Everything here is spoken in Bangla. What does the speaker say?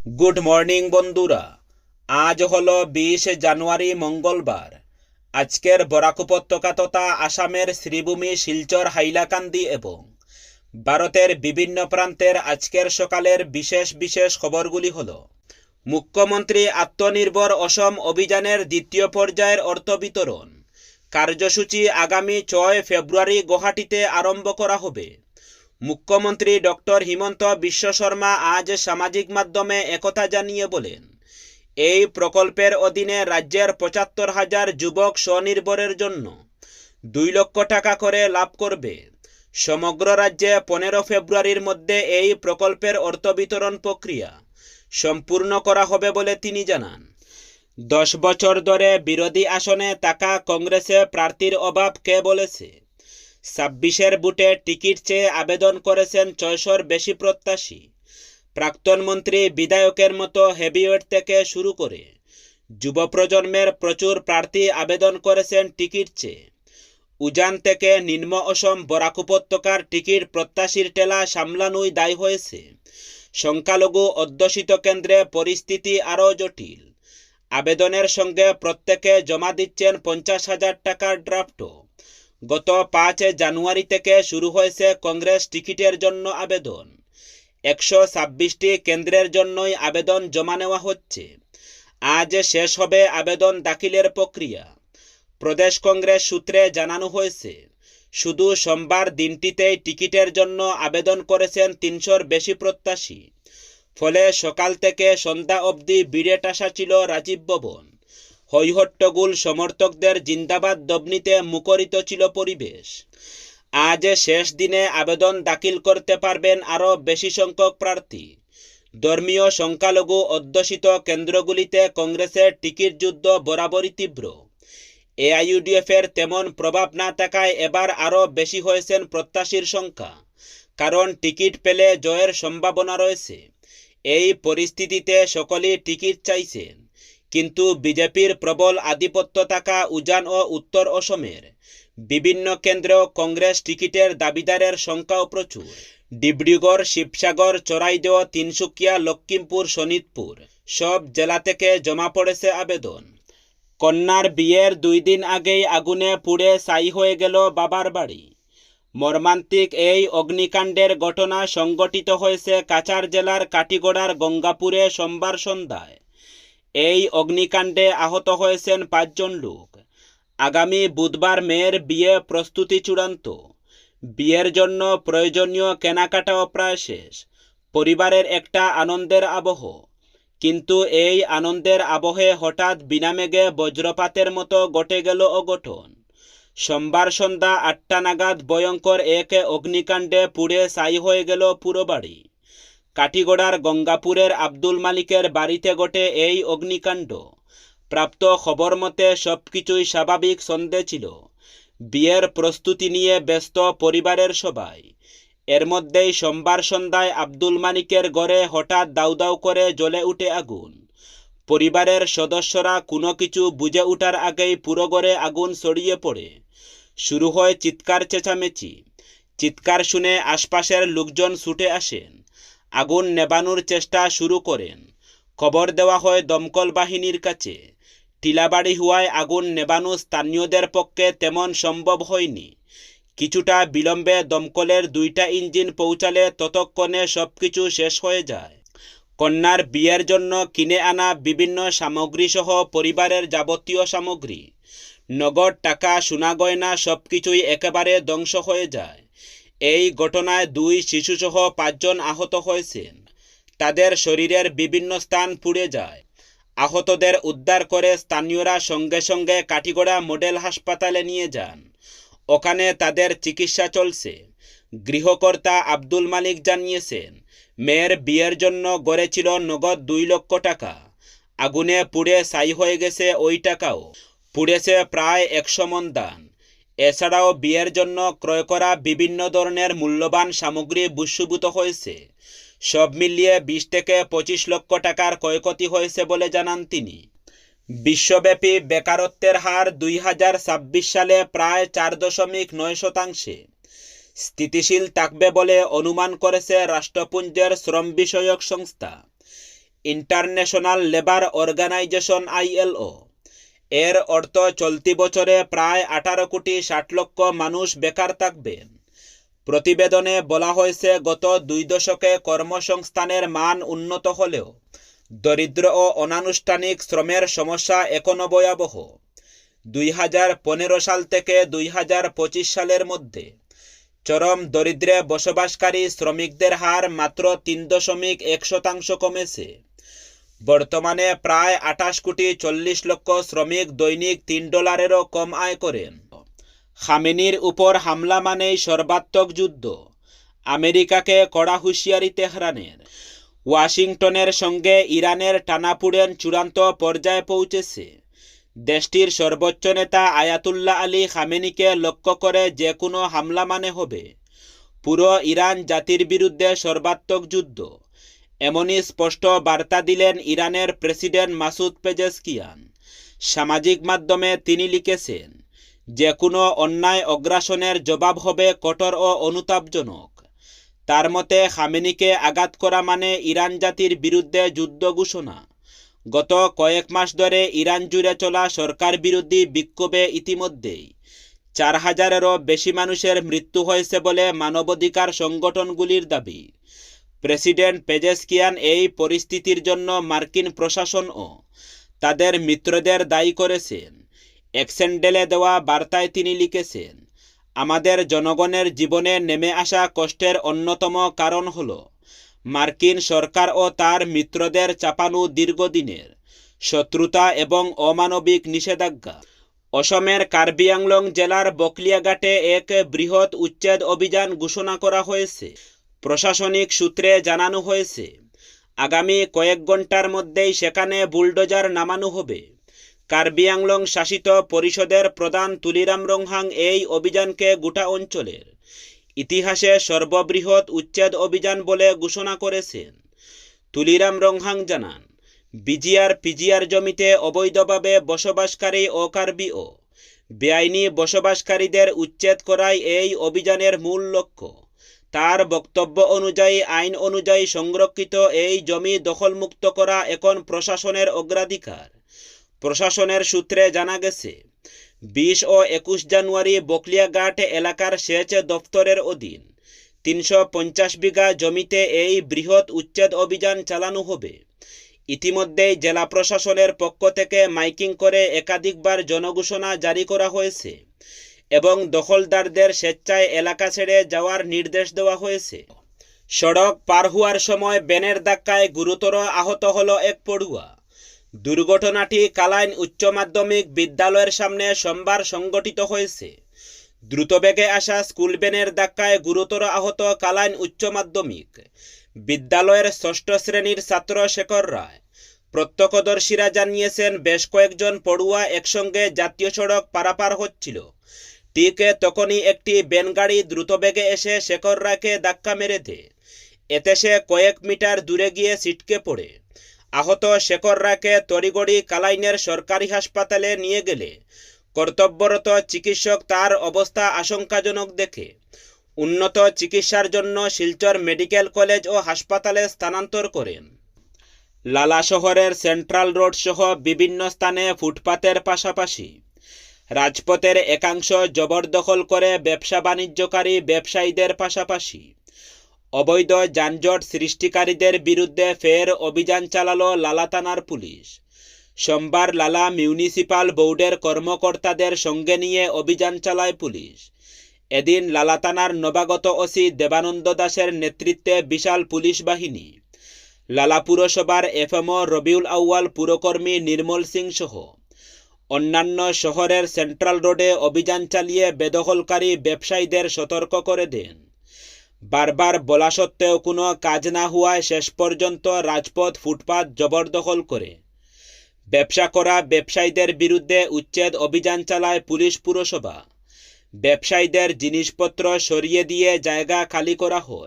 গুড মর্নিং বন্ধুরা। আজ হলো 20 জানুয়ারি মঙ্গলবার। আজকের বরাক উপত্যকা তথা আসামের শ্রীভূমি, শিলচর, হাইলাকান্দি এবং ভারতের বিভিন্ন প্রান্তের আজকের সকালের বিশেষ বিশেষ খবরগুলি হলো: মুখ্যমন্ত্রী আত্মনির্ভর অসম অভিযানের দ্বিতীয় পর্যায়ের অর্থ বিতরণ কার্যসূচি আগামী 6 ফেব্রুয়ারি গুয়াহাটিতে আরম্ভ করা হবে। মুখ্যমন্ত্রী ডক্টর হিমন্ত বিশ্ব শর্মা আজ সামাজিক মাধ্যমে একথা জানিয়ে বলেন, এই প্রকল্পের অধীনে রাজ্যের ৭৫,০০০ যুবক স্বনির্ভরের জন্য 2 লক্ষ টাকা করে লাভ করবে। সমগ্র রাজ্যে 15 ফেব্রুয়ারির মধ্যে এই প্রকল্পের অর্থ বিতরণ প্রক্রিয়া সম্পূর্ণ করা হবে বলে তিনি জানান। 10 বছর ধরে বিরোধী আসনে থাকা কংগ্রেসে প্রার্থীর অভাব কে বলেছে? 26-এর বুটে টিকিট চেয়ে আবেদন করেছেন 600-র বেশি প্রত্যাশী। প্রাক্তন মন্ত্রী, বিধায়কের মতো হেভিওয়েট থেকে শুরু করে যুব প্রজন্মের প্রচুর প্রার্থী আবেদন করেছেন টিকিট চেয়ে। উজান থেকে নিম্ন অসম বরাক উপত্যকার টিকিট প্রত্যাশীর টেলা সামলানোই দায় হয়েছে। সংখ্যালঘু অধ্যুষিত কেন্দ্রে পরিস্থিতি আরও জটিল। আবেদনের সঙ্গে প্রত্যেকে জমা দিচ্ছেন 50,000 টাকার ড্রাফটও। গত 5 জানুয়ারি থেকে শুরু হয়েছে কংগ্রেস টিকিটের জন্য আবেদন। 126টি কেন্দ্রের জন্যই আবেদন জমা নেওয়া হচ্ছে। আজ শেষ হবে আবেদন দাখিলের প্রক্রিয়া। প্রদেশ কংগ্রেস সূত্রে জানানো হয়েছে, শুধু সোমবার দিনটিতেই টিকিটের জন্য আবেদন করেছেন 300-র বেশি প্রত্যাশী। ফলে সকাল থেকে সন্ধ্যা অবধি ভিড়ে ঠাসা ছিল রাজীব ভবন। হৈহট্টগোল, সমর্থকদের জিন্দাবাদ ধ্বনিতে মুখরিত ছিল পরিবেশ। আজ শেষ দিনে আবেদন দাখিল করতে পারবেন আরও বেশি সংখ্যক প্রার্থী। ধর্মীয় সংখ্যালঘু অধ্যুষিত কেন্দ্রগুলিতে কংগ্রেসের টিকিট যুদ্ধ বরাবরই তীব্র। এআইইউডিএফের তেমন প্রভাব না থাকায় এবার আরও বেশি হয়েছেন প্রত্যাশীর সংখ্যা, কারণ টিকিট পেলে জয়ের সম্ভাবনা রয়েছে। এই পরিস্থিতিতে সকলেই টিকিট চাইছেন, কিন্তু বিজেপির প্রবল আধিপত্য থাকা উজান ও উত্তর অসমের বিভিন্ন কেন্দ্রেও কংগ্রেস টিকিটের দাবিদারের সংখ্যাও প্রচুর। ডিব্রুগড়, শিবসাগর, চরাইদেও, তিনসুকিয়া, লক্ষ্মীমপুর, শোনিতপুর সব জেলা থেকে জমা পড়েছে আবেদন। কন্যার বিয়ের 2 দিন আগেই আগুনে পুড়ে ছাই হয়ে গেল বাবার বাড়ি। মর্মান্তিক এই অগ্নিকাণ্ডের ঘটনা সংঘটিত হয়েছে কাছাড় জেলার কাটিগড়ার গঙ্গাপুরে সোমবার সন্ধ্যায়। এই অগ্নিকাণ্ডে আহত হয়েছেন 5 জন লোক। আগামী বুধবার মেয়ের বিয়ে প্রস্তুতি চূড়ান্ত। বিয়ের জন্য প্রয়োজনীয় কেনাকাটাও প্রায় শেষ। পরিবারের একটা আনন্দের আবহ, কিন্তু এই আনন্দের আবহে হঠাৎ বিনামেঘে বজ্রপাতের মতো ঘটে গেল অঘটন। সোমবার সন্ধ্যা 8টা নাগাদ ভয়ঙ্কর এক অগ্নিকাণ্ডে পুড়ে ছাই হয়ে গেল পুরো বাড়ি। কাটিগড়ার গঙ্গাপুরের আব্দুল মালিকের বাড়িতে ঘটে এই অগ্নিকাণ্ড। প্রাপ্ত খবর মতে সবকিছুই স্বাভাবিক ছন্দে ছিল। বিয়ের প্রস্তুতি নিয়ে ব্যস্ত পরিবারের সবাই। এর মধ্যেই সোমবার সন্ধ্যায় আব্দুল মালিকের ঘরে হঠাৎ দাউ দাউ করে জ্বলে উঠে আগুন। পরিবারের সদস্যরা কোনো কিছু বুঝে ওঠার আগেই পুরো ঘরে আগুন ছড়িয়ে পড়ে। শুরু হয় চিৎকার চেঁচামেচি। চিৎকার শুনে আশপাশের লোকজন ছুটে আসেন, আগুন নেভানোর চেষ্টা শুরু করেন। খবর দেওয়া হয় দমকল বাহিনীর কাছে। টিলাবাড়ি হওয়ায় আগুন নেভানো স্থানীয়দের পক্ষে তেমন সম্ভব হয়নি। কিছুটা বিলম্বে দমকলের 2টা ইঞ্জিন পৌঁছালে ততক্ষণে সবকিছু শেষ হয়ে যায়। কন্যার বিয়ের জন্য কিনে আনা বিভিন্ন সামগ্রী সহ পরিবারের যাবতীয় সামগ্রী, নগদ টাকা, সোনা গয়না সবকিছুই একেবারে ধ্বংস হয়ে যায়। এই ঘটনায় 2 শিশুসহ 5 জন আহত হয়েছেন। তাদের শরীরের বিভিন্ন স্থান পুড়ে যায়। আহতদের উদ্ধার করে স্থানীয়রা সঙ্গে সঙ্গে কাটিগড়া মডেল হাসপাতালে নিয়ে যান। ওখানে তাদের চিকিৎসা চলছে। গৃহকর্তা আব্দুল মালিক জানিয়েছেন, মেয়ের বিয়ের জন্য গড়েছিল নগদ 2 লক্ষ টাকা। আগুনে পুড়ে ছাই হয়ে গেছে ওই টাকাও। পুড়েছে প্রায় 100 মণ ধান। এছাড়াও বিয়ের জন্য ক্রয় করা বিভিন্ন ধরনের মূল্যবান সামগ্রী ভস্মীভূত হয়েছে। সব মিলিয়ে 20 থেকে 25 লক্ষ টাকার ক্ষয়ক্ষতি হয়েছে বলে জানান তিনি। বিশ্বব্যাপী বেকারত্বের হার 2026 সালে প্রায় 4.9%। স্থিতিশীল থাকবে বলে অনুমান করেছে রাষ্ট্রপুঞ্জের শ্রম বিষয়ক সংস্থা। International labour organisation ILO। এর অর্থ চলতি বছরে প্রায় 18 কোটি 60 লক্ষ মানুষ বেকার থাকবেন। প্রতিবেদনে বলা হয়েছে গত 2 দশকে কর্মসংস্থানের মান উন্নত হলেও দরিদ্র ও অনানুষ্ঠানিক শ্রমের সমস্যা এখনও ভয়াবহ। 2015 সাল থেকে 2025 সালের মধ্যে চরম দরিদ্রে বসবাসকারী শ্রমিকদের হার মাত্র 3.1% কমেছে। বর্তমানে প্রায় 28 কোটি 40 লক্ষ শ্রমিক দৈনিক $3 কম আয় করেন। খামেনির উপর হামলা মানেই সর্বাত্মক যুদ্ধ, আমেরিকাকে কড়া হুঁশিয়ারি তেহরানের। ওয়াশিংটনের সঙ্গে ইরানের টানাপোড়েন চূড়ান্ত পর্যায়ে পৌঁছেছে। দেশটির সর্বোচ্চ নেতা আয়াতুল্লাহ আলী খামেনিকে লক্ষ্য করে যে কোনো হামলা মানে হবে পুরো ইরান জাতির বিরুদ্ধে সর্বাত্মক যুদ্ধ। এমনই স্পষ্ট বার্তা দিলেন ইরানের প্রেসিডেন্ট মাসুদ পেজেশকিয়ান। সামাজিক মাধ্যমে তিনি লিখেছেন, যে কোনো অন্যায় অগ্রাসনের জবাব হবে কঠোর ও অনুতাপজনক। তার মতে খামেনিকে আঘাত করা মানে ইরান জাতির বিরুদ্ধে যুদ্ধ ঘোষণা। গত কয়েক মাস ধরে ইরান জুড়ে চলা সরকার বিরোধী বিক্ষোভে ইতিমধ্যেই 4000-এরও বেশি মানুষের মৃত্যু হয়েছে বলে মানবাধিকার সংগঠনগুলির দাবি। প্রেসিডেন্ট পেজেশকিয়ান এই পরিস্থিতির জন্য মার্কিন প্রশাসন ও তাদের মিত্রদের দায়ী করেছেন। এক্সেন্ডেলে দেওয়া বার্তায় তিনি লিখেছেন, আমাদের জনগণের জীবনে নেমে আসা কষ্টের অন্যতম কারণ হল মার্কিন সরকার ও তার মিত্রদের চাপানো দীর্ঘদিনের শত্রুতা এবং অমানবিক নিষেধাজ্ঞা। অসমের কার্বি আংলং জেলার বকলিয়াঘাটে এক বৃহৎ উচ্ছেদ অভিযান ঘোষণা করা হয়েছে। প্রশাসনিক সূত্রে জানানো হয়েছে, আগামী কয়েক ঘন্টার মধ্যেই সেখানে বুলডোজার নামানো হবে। কার্বি আংলং শাসিত পরিষদের প্রধান তুলিরাম রংহাং এই অভিযানকে গোটা অঞ্চলের ইতিহাসে সর্ববৃহৎ উচ্ছেদ অভিযান বলে ঘোষণা করেছেন। তুলিরাম রংহাং জানান, পিজিআর জমিতে অবৈধভাবে বসবাসকারী অকার্বি ও বেআইনি বসবাসকারীদের উচ্ছেদ করাই এই অভিযানের মূল লক্ষ্য। তার বক্তব্য অনুযায়ী আইন অনুযায়ী সংরক্ষিত এই জমি দখলমুক্ত করা এখন প্রশাসনের অগ্রাধিকার। প্রশাসনের সূত্রে জানা গেছে, 20 ও 21 জানুয়ারি বকলিয়াঘাট এলাকার সেচ দফতরের অধীন 350 বিঘা জমিতে এই বৃহৎ উচ্ছেদ অভিযান চালানো হবে। ইতিমধ্যেই জেলা প্রশাসনের পক্ষ থেকে মাইকিং করে একাধিকবার জনঘোষণা জারি করা হয়েছে এবং দখলদারদের স্বেচ্ছায় এলাকা ছেড়ে যাওয়ার নির্দেশ দেওয়া হয়েছে। সড়ক পার হওয়ার সময় ভ্যানের ধাক্কায় গুরুতর আহত হল এক পড়ুয়া। দুর্ঘটনাটি কালাইন উচ্চ মাধ্যমিক বিদ্যালয়ের সামনে সোমবার সংঘটিত হয়েছে। দ্রুতবেগে আসা স্কুল ভ্যানের ধাক্কায় গুরুতর আহত কালাইন উচ্চ মাধ্যমিক বিদ্যালয়ের 6ষ্ঠ শ্রেণীর ছাত্র শেখর রায়। প্রত্যক্ষদর্শীরা জানিয়েছেন, বেশ কয়েকজন পড়ুয়া একসঙ্গে জাতীয় সড়ক পারাপার হচ্ছিল। ঠিক তখনই একটি ভ্যান গাড়ি দ্রুতবেগে এসে শেখর রায়কে ধাক্কা মেরে দেয়। এতে সে কয়েক মিটার দূরে গিয়ে ছিটকে পড়ে। আহত শেখর রায়কে তড়িঘড়ি কালাইনের সরকারি হাসপাতালে নিয়ে গেলে কর্তব্যরত চিকিৎসক তার অবস্থা আশঙ্কাজনক দেখে উন্নত চিকিৎসার জন্য শিলচর মেডিকেল কলেজ ও হাসপাতালে স্থানান্তর করেন। লালা শহরের সেন্ট্রাল রোড সহ বিভিন্ন স্থানে ফুটপাতের পাশাপাশি রাজপথের একাংশ জবরদখল করে ব্যবসা বাণিজ্যকারী ব্যবসায়ীদের পাশাপাশি অবৈধ যানজট সৃষ্টিকারীদের বিরুদ্ধে ফের অভিযান চালালো লালা থানার পুলিশ। সোমবার লালা মিউনিসিপাল বোর্ডের কর্মকর্তাদের সঙ্গে নিয়ে অভিযান চালায় পুলিশ। এদিন লালা থানার নবাগত ওসি দেবানন্দ দাসের নেতৃত্বে বিশাল পুলিশ বাহিনী, লালা পুরসভার এফএমও রবিউল আউয়াল, পুরকর্মী নির্মল সিং সহ অন্যান্য শহরের সেন্ট্রাল রোডে অভিযান চালিয়ে বেদখলকারী ব্যবসায়ীদের সতর্ক করে দেন। বারবার বলা সত্ত্বেও কোনো কাজ না হওয়ায় শেষ পর্যন্ত রাজপথ ফুটপাত জবরদখল করে ব্যবসা করা ব্যবসায়ীদের বিরুদ্ধে উচ্ছেদ অভিযান চালায় পুলিশ। পুরসভা ব্যবসায়ীদের জিনিসপত্র সরিয়ে দিয়ে জায়গা খালি করা হয়।